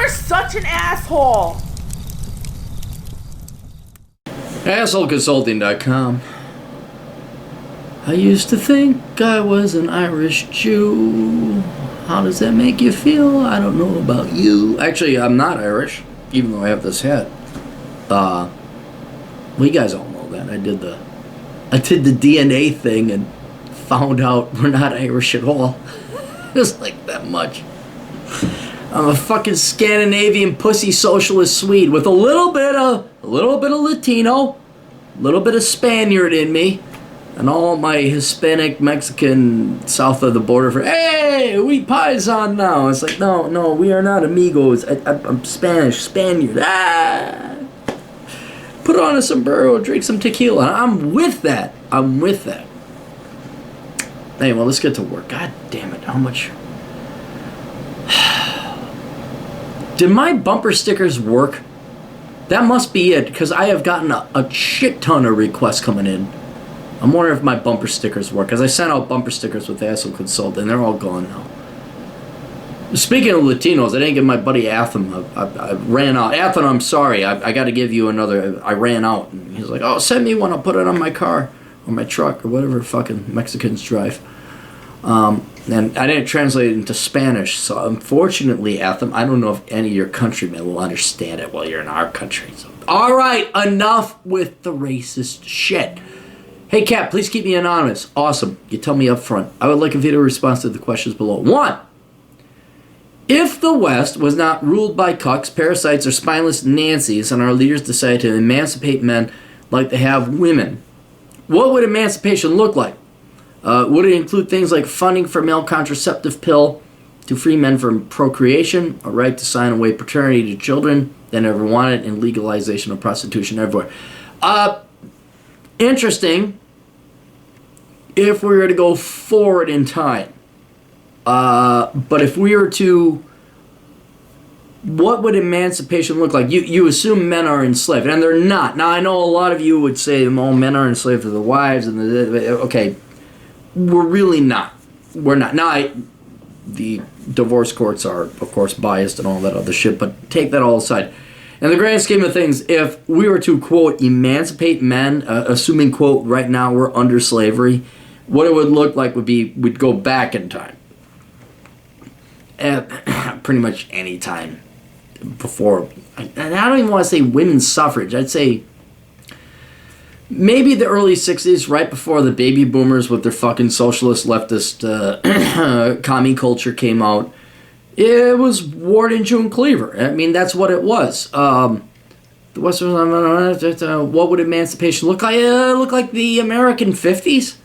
You're such an asshole. AssholeConsulting.com. I used to think I was an Irish Jew. How does that make you feel? I don't know about you. Actually, I'm not Irish, even though I have this hat. Well, you guys all know that. I did the DNA thing and found out we're not Irish at all. Just like that much. I'm a fucking Scandinavian pussy socialist Swede with a little bit of Latino, a little bit of Spaniard in me, and all my Hispanic, Mexican, south of the border for, hey, we paisan now. It's like, no, we are not amigos. I'm Spanish, Spaniard. Put on a sombrero, drink some tequila. I'm with that. Hey, well, let's get to work. God damn it, how much... Did my bumper stickers work? That must be it, because I have gotten a shit ton of requests coming in. I'm wondering if my bumper stickers work, because I sent out bumper stickers with Asshole Consulting, and they're all gone now. Speaking of Latinos, I didn't give my buddy Atham. I ran out. Atham, I'm sorry. I got to give you another. I ran out. And he's like, oh, send me one. I'll put it on my car or my truck or whatever fucking Mexicans drive. And I didn't translate it into Spanish. So unfortunately, Atham, I don't know if any of your countrymen will understand it while you're in our country. So, all right, enough with the racist shit. Hey, Cap, please keep me anonymous. Awesome. You tell me up front. I would like a video response to the questions below. 1. If the West was not ruled by cucks, parasites, or spineless Nancys, and our leaders decided to emancipate men like they have women, what would emancipation look like? Would it include things like funding for male contraceptive pill to free men from procreation, a right to sign away paternity to children they never wanted, and legalization of prostitution everywhere? Interesting if we were to go forward in time. But if we were to, what would emancipation look like? You assume men are enslaved, and they're not. Now, I know a lot of you would say, oh, men are enslaved to their wives, and okay, we're really not. We're not. Now, the divorce courts are, of course, biased and all that other shit, but take that all aside. In the grand scheme of things, if we were to, quote, emancipate men, assuming, quote, right now we're under slavery, what it would look like would be we'd go back in time. Pretty much any time before. And I don't even want to say women's suffrage. I'd say maybe the early 60s, right before the baby boomers with their fucking socialist leftist commie culture came out. It was Ward and June Cleaver. I mean, that's what it was. What would emancipation look like? Look like the American 50s.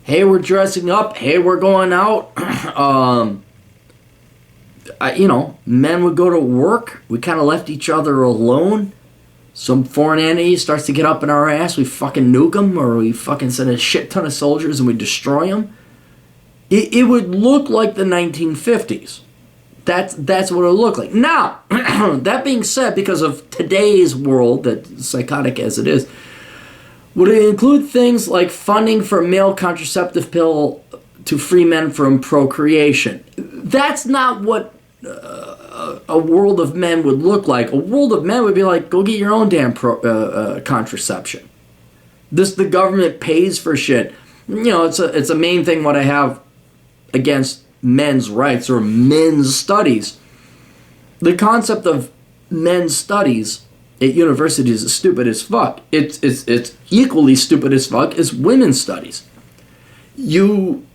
Hey, we're dressing up. Hey, we're going out. Men would go to work. We kind of left each other alone. Some foreign entity starts to get up in our ass. We fucking nuke them, or we fucking send a shit ton of soldiers and we destroy them. It would look like the 1950s. That's what it would look like. Now, that being said, because of today's world, that psychotic as it is, would it include things like funding for male contraceptive pill to free men from procreation? That's not what a world of men would look like. A world of men would be like, go get your own damn contraception. The government pays for shit. It's a main thing what I have against men's rights or men's studies. The concept of men's studies at universities is stupid as fuck. It's equally stupid as fuck as women's studies. You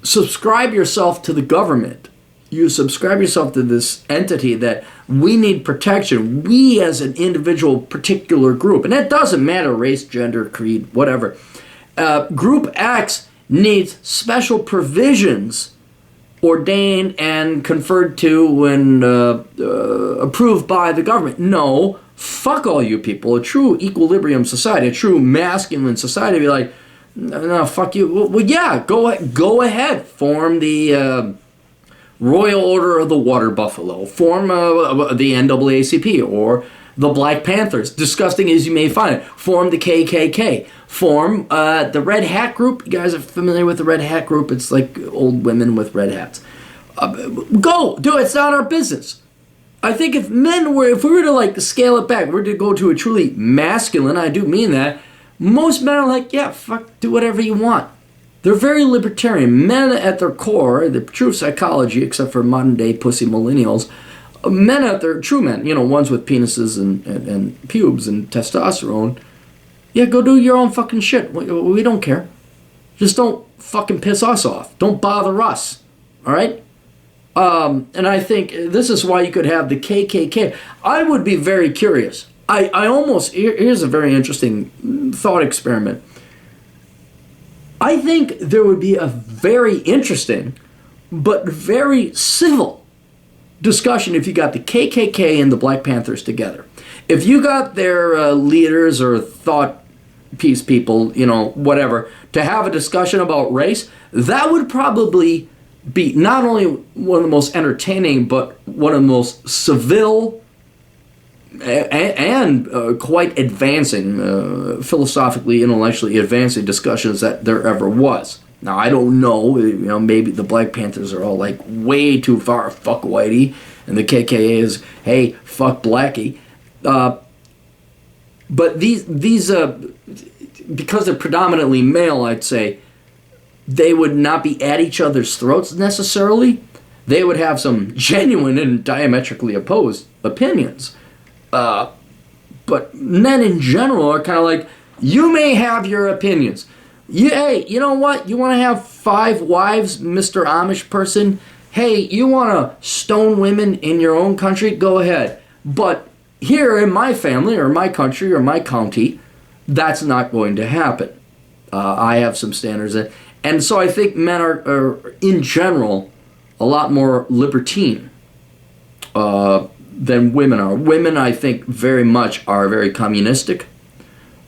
subscribe yourself to the government. You subscribe yourself to this entity that we need protection. We as an individual particular group, and that doesn't matter, race, gender, creed, whatever. Group X needs special provisions ordained and conferred to and approved by the government. No, fuck all you people. A true equilibrium society, a true masculine society would be like, no, fuck you. Well, yeah, go ahead. Form the Royal Order of the Water Buffalo. Form the NAACP or the Black Panthers. Disgusting as you may find it. Form the KKK. Form the Red Hat Group. You guys are familiar with the Red Hat Group? It's like old women with red hats. Go do it. It's not our business. I think if we were to like scale it back, we're to go to a truly masculine. I do mean that. Most men are like, yeah, fuck, do whatever you want. They're very libertarian. Men at their core, the true psychology, except for modern day pussy millennials, men at their true men, ones with penises and pubes and testosterone, yeah, go do your own fucking shit. We don't care. Just don't fucking piss us off. Don't bother us. All right? And I think this is why you could have the KKK. I would be very curious. Here's a very interesting thought experiment. I think there would be a very interesting but very civil discussion if you got the KKK and the Black Panthers together. If you got their leaders or thought piece people, whatever, to have a discussion about race, that would probably be not only one of the most entertaining, but one of the most civil and quite advancing, philosophically, intellectually advancing discussions that there ever was. Now, I don't know, maybe the Black Panthers are all like way too far, fuck whitey, and the KKK is, hey, fuck blackie. But these because they're predominantly male, I'd say, they would not be at each other's throats necessarily. They would have some genuine and diametrically opposed opinions. But men in general are kind of like, you may have your opinions. Hey, you know what? You want to have 5 wives, Mr. Amish person? Hey, you want to stone women in your own country? Go ahead. But here in my family or my country or my county, that's not going to happen. I have some standards. And so I think men are in general, a lot more libertine than women are. Women, I think, very much are very communistic.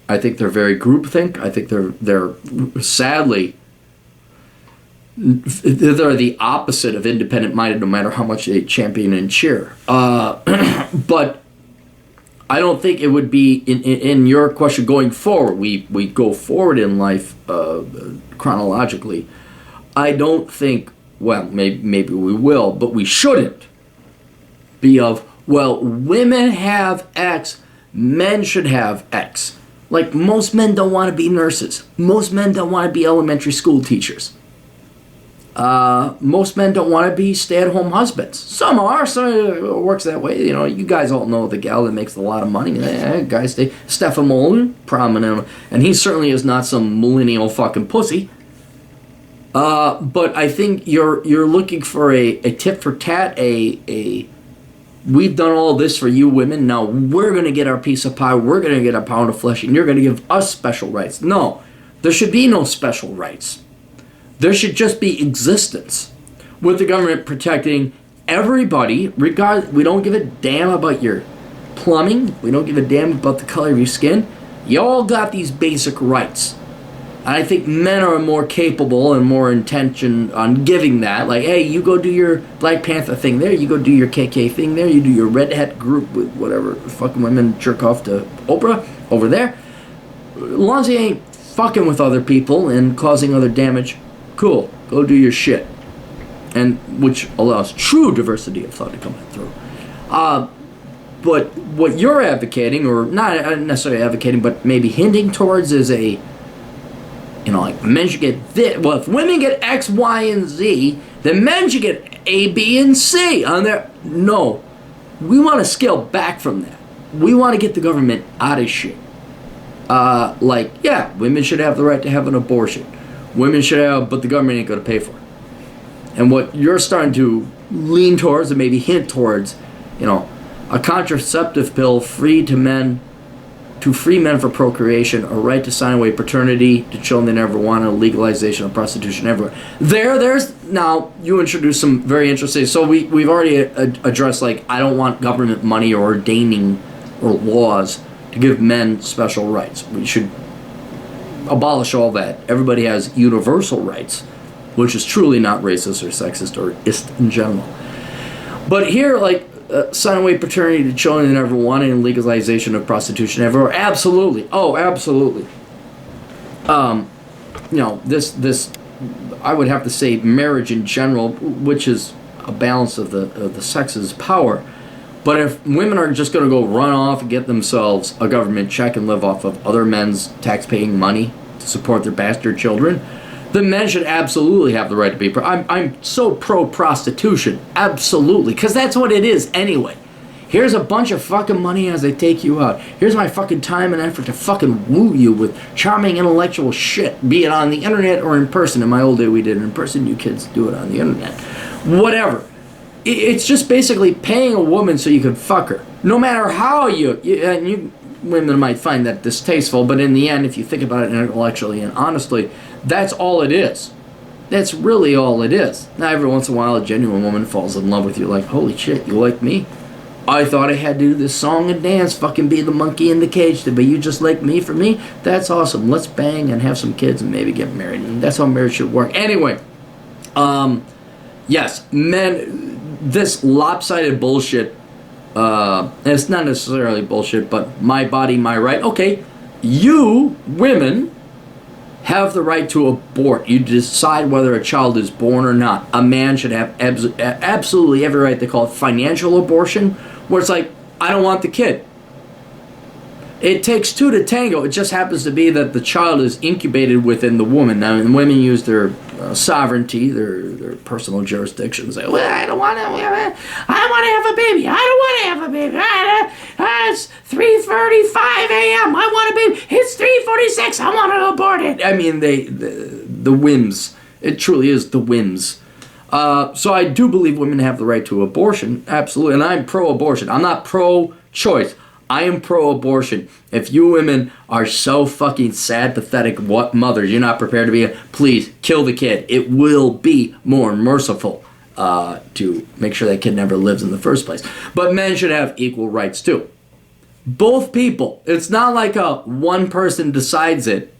I think they're very groupthink. I think they're sadly, they're the opposite of independent-minded, no matter how much they champion and cheer. But I don't think it would be, in your question going forward, we go forward in life chronologically. I don't think, well, maybe we will, but we shouldn't be of, well, women have X, men should have X. Like, most men don't want to be nurses. Most men don't want to be elementary school teachers. Most men don't want to be stay-at-home husbands. Some are. Some it works that way. You guys all know the gal that makes a lot of money. Guys, Stefan Mullen, prominent, and he certainly is not some millennial fucking pussy. But I think you're looking for a tit for tat. We've done all this for you women. Now we're gonna get our piece of pie. We're gonna get a pound of flesh, and you're gonna give us special rights. No, there should be no special rights. There should just be existence, with the government protecting everybody, regardless. We don't give a damn about your plumbing. We don't give a damn about the color of your skin. You all got these basic rights. And I think men are more capable and more intention on giving that. Like, hey, you go do your Black Panther thing there. You go do your KK thing there. You do your Red Hat group with whatever fucking women jerk off to Oprah over there. As long as you ain't fucking with other people and causing other damage, cool, go do your shit. And which allows true diversity of thought to come through. But what you're advocating, or not necessarily advocating, but maybe hinting towards, is a, like, men should get this. Well, if women get X, Y, and Z, then men should get A, B, and C on their. No, we want to scale back from that. We want to get the government out of shit. Like, yeah, women should have the right to have an abortion. Women should have, but the government ain't going to pay for it. And what you're starting to lean towards, and maybe hint towards, a contraceptive pill free to free men for procreation, a right to sign away paternity to children they never wanted, a legalization of prostitution everywhere. There's now you introduced some very interesting. So we've already addressed, like, I don't want government money or ordaining or laws to give men special rights. We should abolish all that. Everybody has universal rights, which is truly not racist or sexist or ist in general. But here, like, sign away paternity to children they never wanted and legalization of prostitution everywhere. Absolutely. Oh, absolutely. This I would have to say marriage in general, which is, a balance of the sexes' power. But if women are just going to go run off and get themselves a government check and live off of other men's tax-paying money to support their bastard children, then men should absolutely have the right to be. I'm so pro-prostitution, absolutely, because that's what it is anyway. Here's a bunch of fucking money as they take you out. Here's my fucking time and effort to fucking woo you with charming intellectual shit, be it on the internet or in person. In my old day, we did it in person. You kids do it on the internet. Whatever. It's just basically paying a woman so you can fuck her. No matter how you women might find that distasteful, but in the end, if you think about it intellectually and honestly, that's all it is. That's really all it is. Now, every once in a while, a genuine woman falls in love with you, like, holy shit, you like me? I thought I had to do this song and dance, fucking be the monkey in the cage, but you just like me for me? That's awesome. Let's bang and have some kids and maybe get married. And that's how marriage should work. Anyway, yes, men, this lopsided bullshit, and it's not necessarily bullshit, but my body, my right. Okay, you, women, have the right to abort. You decide whether a child is born or not. A man should have absolutely every right. They call it financial abortion, where it's like, I don't want the kid. It takes two to tango. It just happens to be that the child is incubated within the woman. Now, and women use their sovereignty, their personal jurisdiction. Say, well, I want to have a baby. I don't want to have a baby. It's 3:35 a.m. I want a baby. It's 3:46. I want to abort it. I mean, the whims. It truly is the whims. So I do believe women have the right to abortion, absolutely, and I'm pro-abortion. I'm not pro-choice. I am pro-abortion. If you women are so fucking sad, pathetic, what mothers you're not prepared to be, please kill the kid. It will be more merciful to make sure that kid never lives in the first place. But men should have equal rights too. Both people. It's not like one person decides it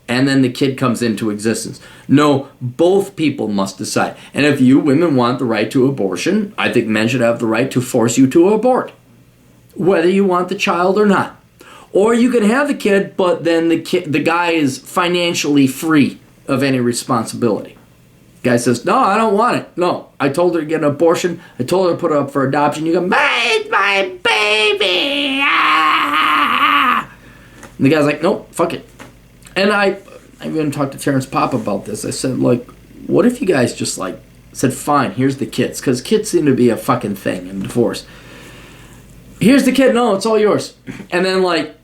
and then the kid comes into existence. No, both people must decide. And if you women want the right to abortion, I think men should have the right to force you to abort, whether you want the child or not. Or you can have the kid, but then the guy is financially free of any responsibility. The guy says, no, I don't want it. No, I told her to get an abortion. I told her to put it up for adoption. You go, it's my baby. Ah! And the guy's like, nope, fuck it. And I even talked to Terrence Pop about this. I said, like, what if you guys just, like, said, fine, here's the kids. Because kids seem to be a fucking thing in divorce. Here's the kid. No, it's all yours. And then, like,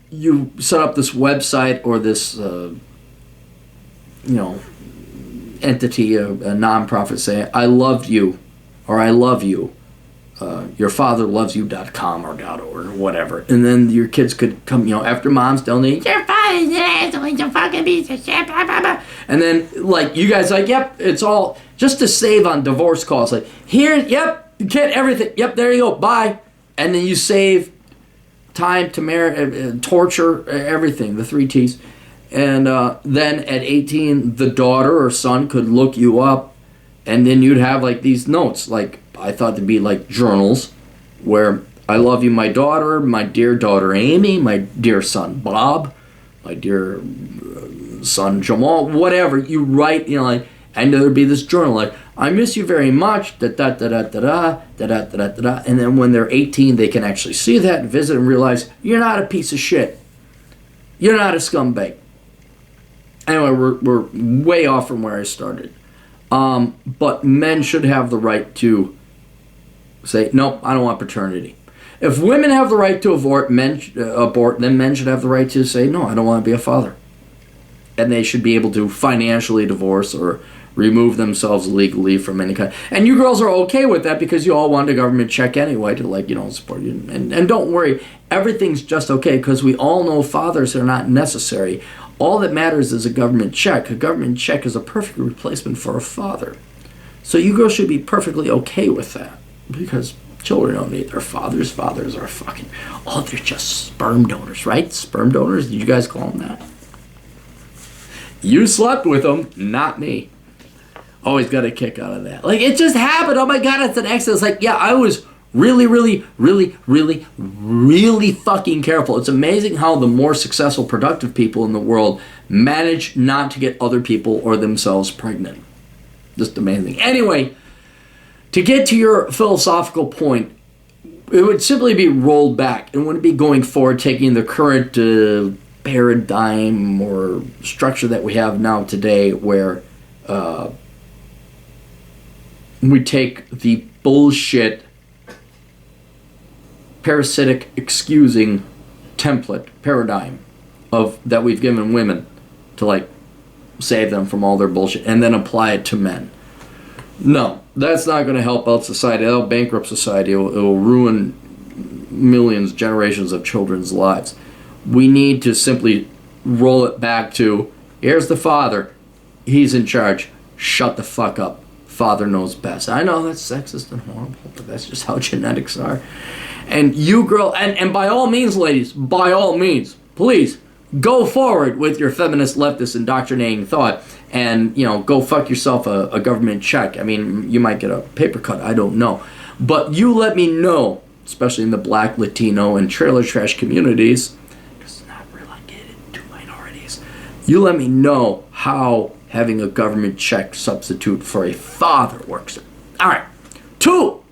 you set up this website or this, entity, a nonprofit saying, I loved you, or I love you, yourfatherlovesyou.com or .org or whatever. And then your kids could come, after mom's done, your father's an asshole, he's a fucking piece of shit, blah, blah, blah. And then, like, you guys like, yep, it's all, just to save on divorce calls, like, here, yep, kid, everything, yep, there you go, bye. And then you save time to torture, everything, the 3 T's. And then at 18, the daughter or son could look you up, and then you'd have like these notes. Like, I thought to be like journals, where I love you, my daughter, my dear daughter Amy, my dear son Bob, my dear son Jamal, whatever. You write, like, and there'd be this journal like, I miss you very much, da-da-da-da-da-da, da-da-da-da-da. And then when they're 18, they can actually see that and visit and realize, you're not a piece of shit. You're not a scumbag. Anyway, we're way off from where I started. But men should have the right to say, nope, I don't want paternity. If women have the right to abort, then men should have the right to say, no, I don't want to be a father. And they should be able to financially divorce or remove themselves legally from any kind. And you girls are okay with that because you all want a government check anyway to, support you. And don't worry, everything's just okay because we all know fathers are not necessary. All that matters is a government check. A government check is a perfect replacement for a father. So you girls should be perfectly okay with that because children don't need their fathers. Fathers are fucking, they're just sperm donors, right? Sperm donors? Did you guys call them that? You slept with them, not me. Always got a kick out of that. Like, it just happened. Oh my God, it's an accident. It's like, yeah, I was really, really, really, really, really fucking careful. It's amazing how the more successful, productive people in the world manage not to get other people or themselves pregnant. Just amazing. Anyway, To get to your philosophical point, it would simply be rolled back. It wouldn't be going forward, taking the current paradigm or structure that we have now today, where we take the bullshit, parasitic, excusing template paradigm of that we've given women to like save them from all their bullshit, and then apply it to men. No, that's not going to help out society. That'll bankrupt society. It'll ruin millions, generations of children's lives. We need to simply roll it back to, here's the father. He's in charge. Shut the fuck up. Father knows best. I know that's sexist and horrible, but that's just how genetics are. And you girl, and by all means, ladies, by all means, please, go forward with your feminist, leftist, indoctrinating thought, and, you know, go fuck yourself a government check. I mean, you might get a paper cut, I don't know. But you let me know, especially in the black, Latino, and trailer trash communities, because it's not relegated to minorities. You let me know how having a government check substitute for a father works. All right. 2.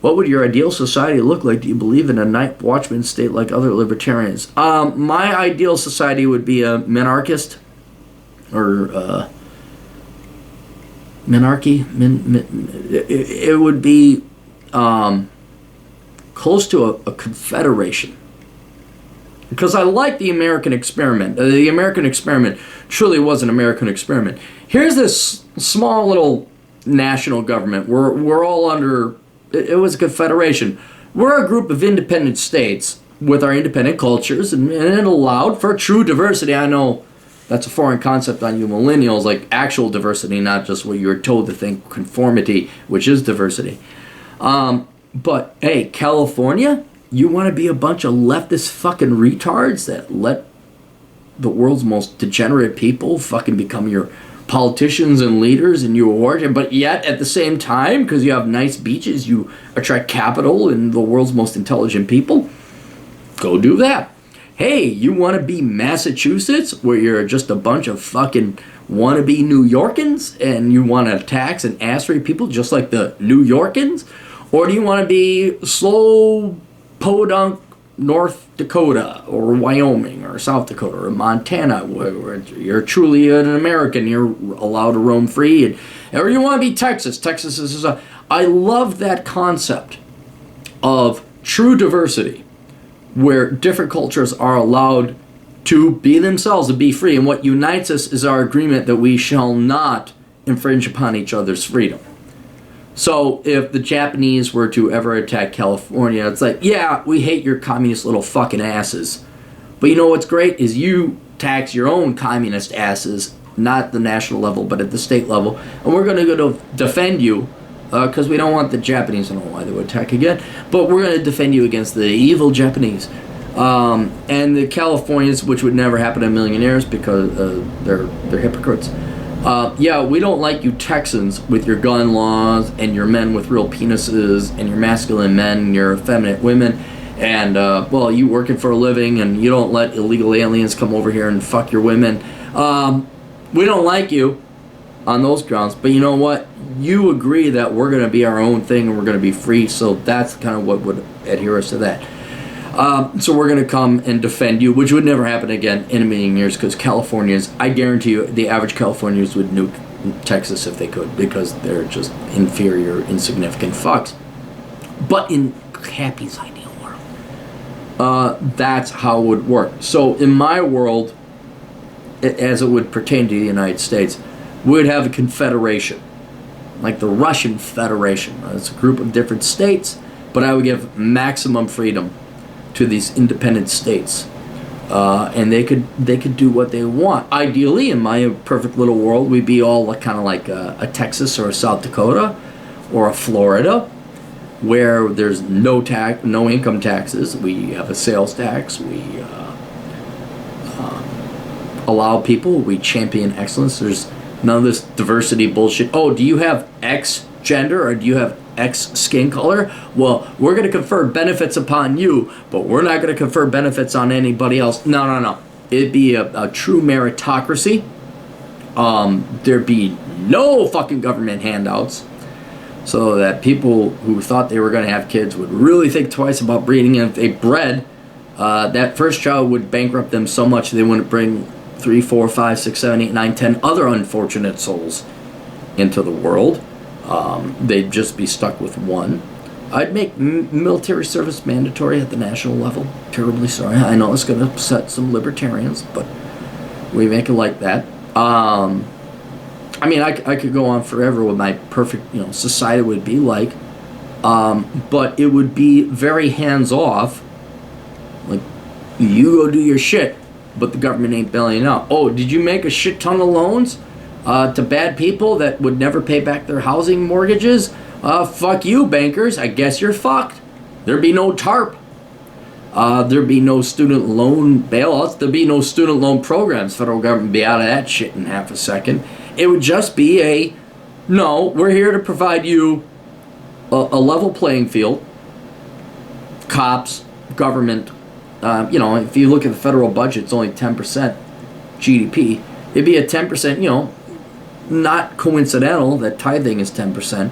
What would your ideal society look like? Do you believe in a night watchman state like other libertarians? My ideal society would be a minarchist, or minarchy. It would be close to a confederation. Because I like the American experiment. The American experiment truly was an American experiment. Here's this small little national government. We're all under... It was a confederation. We're a group of independent states with our independent cultures, and it allowed for true diversity. I know that's a foreign concept on you millennials, like actual diversity, not just what you're told to think, conformity, which is diversity. But, hey, California, you want to be a bunch of leftist fucking retards that let the world's most degenerate people fucking become your politicians and leaders and you award it, but yet at the same time, because you have nice beaches, you attract capital and the world's most intelligent people? Go do that. Hey, you want to be Massachusetts, where you're just a bunch of fucking wannabe New Yorkans and you want to tax and ass rape people just like the New Yorkans? Or do you want to be slow podunk North Dakota or Wyoming or South Dakota or Montana, where you're truly an American, you're allowed to roam free, or you want to be Texas. Texas is I love that concept of true diversity, where different cultures are allowed to be themselves and be free, and what unites us is our agreement that we shall not infringe upon each other's freedom. So if the Japanese were to ever attack California, it's like, yeah, we hate your communist little fucking asses. But you know what's great is you tax your own communist asses, not at the national level, but at the state level. And we're going to go to defend you, because we don't want the Japanese, I don't know why they would attack again, but we're going to defend you against the evil Japanese. And the Californians, which would never happen to millionaires because they're hypocrites. Yeah, we don't like you Texans with your gun laws and your men with real penises and your masculine men and your effeminate women and, well, you working for a living and you don't let illegal aliens come over here and fuck your women. We don't like you on those grounds, but you know what? You agree that we're going to be our own thing and we're going to be free, so that's kind of what would adhere us to that. So we're going to come and defend you, which would never happen again in a million years, because Californians, I guarantee you, the average Californians would nuke Texas if they could, because they're just inferior, insignificant fucks. But in Cappy's ideal world, that's how it would work. So in my world, as it would pertain to the United States, we would have a confederation, like the Russian Federation. It's a group of different states, but I would give maximum freedom to these independent states, and they could do what they want. Ideally, in my perfect little world, we'd be all kind of like a Texas or a South Dakota or a Florida, where there's no income taxes. We have a sales tax. We allow people. We champion excellence. There's none of this diversity bullshit. Oh, do you have X gender or do you have X skin color? Well, we're going to confer benefits upon you, but we're not going to confer benefits on anybody else. No. It'd be a true meritocracy. There'd be no fucking government handouts. so that people who thought they were going to have kids would really think twice about breeding. And if they bred, that first child would bankrupt them so much they wouldn't bring 3, 4, 5, 6, 7, 8, 9, 10 other unfortunate souls into the world. They'd just be stuck with one. I'd make military service mandatory at the national level. Terribly sorry. I know it's going to upset some libertarians, but we make it like that. I mean, I could go on forever what my perfect, society would be like, but it would be very hands-off. Like, you go do your shit, but the government ain't bailing out. Oh, did you make a shit ton of loans to bad people that would never pay back their housing mortgages? Fuck you, bankers. I guess you're fucked. There'd be no TARP. There'd be no student loan bailouts. There'd be no student loan programs. Federal government would be out of that shit in half a second. It would just be no, we're here to provide you a level playing field. Cops, government, if you look at the federal budget, it's only 10% GDP. It'd be a 10%, not coincidental that tithing is 10%.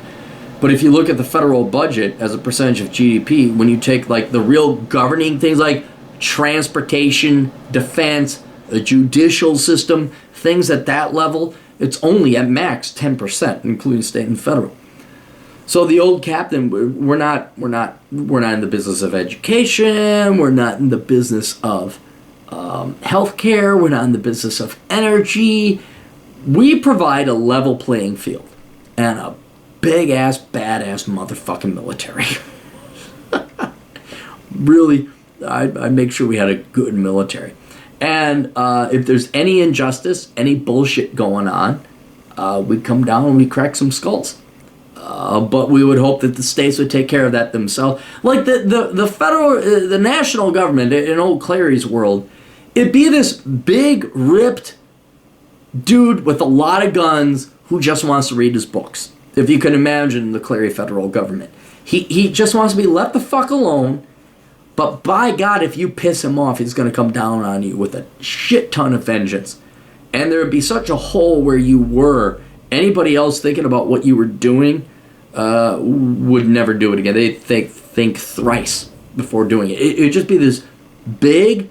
But if you look at the federal budget as a percentage of GDP, when you take like the real governing things like transportation, defense, the judicial system, things at that level, it's only at max 10%, including state and federal. So the old captain, we're not in the business of education. We're not in the business of healthcare. We're not in the business of energy. We provide a level playing field and a big ass, badass motherfucking military. Really, I'd make sure we had a good military. And if there's any injustice, any bullshit going on, we'd come down and we'd crack some skulls. But we would hope that the states would take care of that themselves. Like the federal, the national government in old Clary's world, it'd be this big, ripped dude with a lot of guns who just wants to read his books. If you can imagine the Clary federal government. He just wants to be left the fuck alone. But by God, if you piss him off, he's going to come down on you with a shit ton of vengeance. And there would be such a hole where you were. Anybody else thinking about what you were doing would never do it again. They'd think thrice before doing it. It'd just be this big,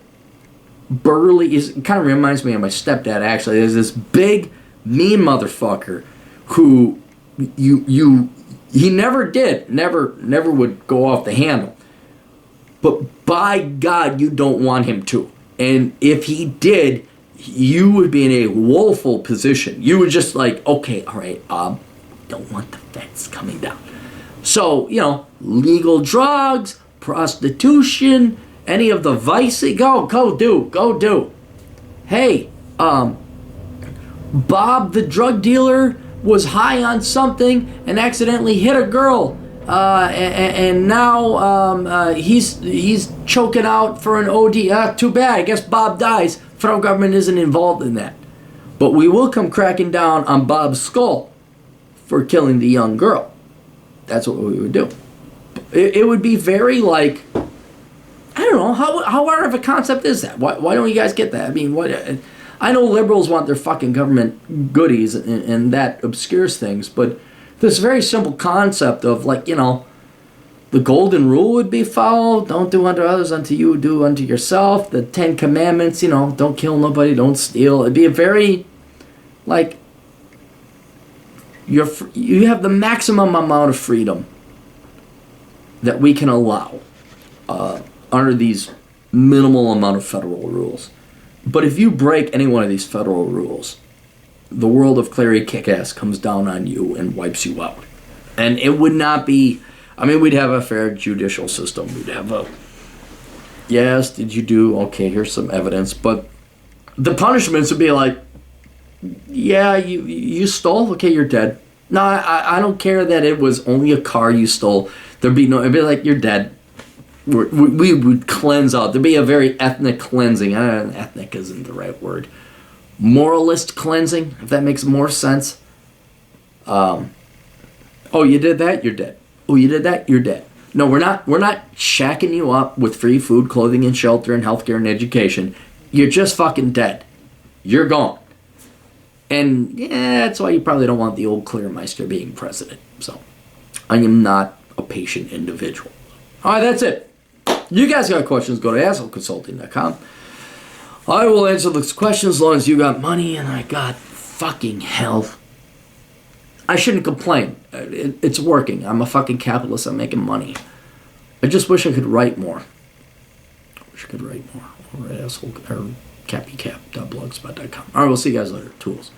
burly... It kind of reminds me of my stepdad, actually. There's this big, mean motherfucker who he never would go off the handle. But by God, you don't want him to. And if he did, you would be in a woeful position. You would just like, okay, all right, don't want the feds coming down. So, legal drugs, prostitution, any of the vices, go do. Hey, Bob the drug dealer was high on something and accidentally hit a girl. And now he's choking out for an OD. Too bad. I guess Bob dies. Federal government isn't involved in that. But we will come cracking down on Bob's skull for killing the young girl. That's what we would do. It would be very like, I don't know, how hard of a concept is that? Why don't you guys get that? I mean, I know liberals want their fucking government goodies and that obscures things, but this very simple concept of like, the golden rule would be followed. Don't do unto others unto you do unto yourself. The 10 Commandments, don't kill nobody, don't steal. It'd be a very, like, you have the maximum amount of freedom that we can allow under these minimal amount of federal rules. But if you break any one of these federal rules, the world of Clary Kickass comes down on you and wipes you out. And it would not be... we'd have a fair judicial system. We'd have yes, did you do? Okay, here's some evidence. But the punishments would be like, yeah, you stole? Okay, you're dead. No, I don't care that it was only a car you stole. It'd be like, you're dead. We would cleanse out. There'd be a very ethnic cleansing. Ethnic isn't the right word. Moralist cleansing, if that makes more sense. Oh, you did that? You're dead. Oh, you did that? You're dead. No, we're not shacking you up with free food, clothing, and shelter, and healthcare and education. You're just fucking dead. You're gone. And yeah, that's why you probably don't want the old Clearmeister being president. So, I am not a patient individual. All right, that's it. You guys got questions, go to assholeconsulting.com. I will answer those questions as long as you got money and I got fucking health. I shouldn't complain. It's working. I'm a fucking capitalist. I'm making money. I just wish I could write more. Over at asshole or cappycap.blogspot.com. All right, we'll see you guys later. Tools.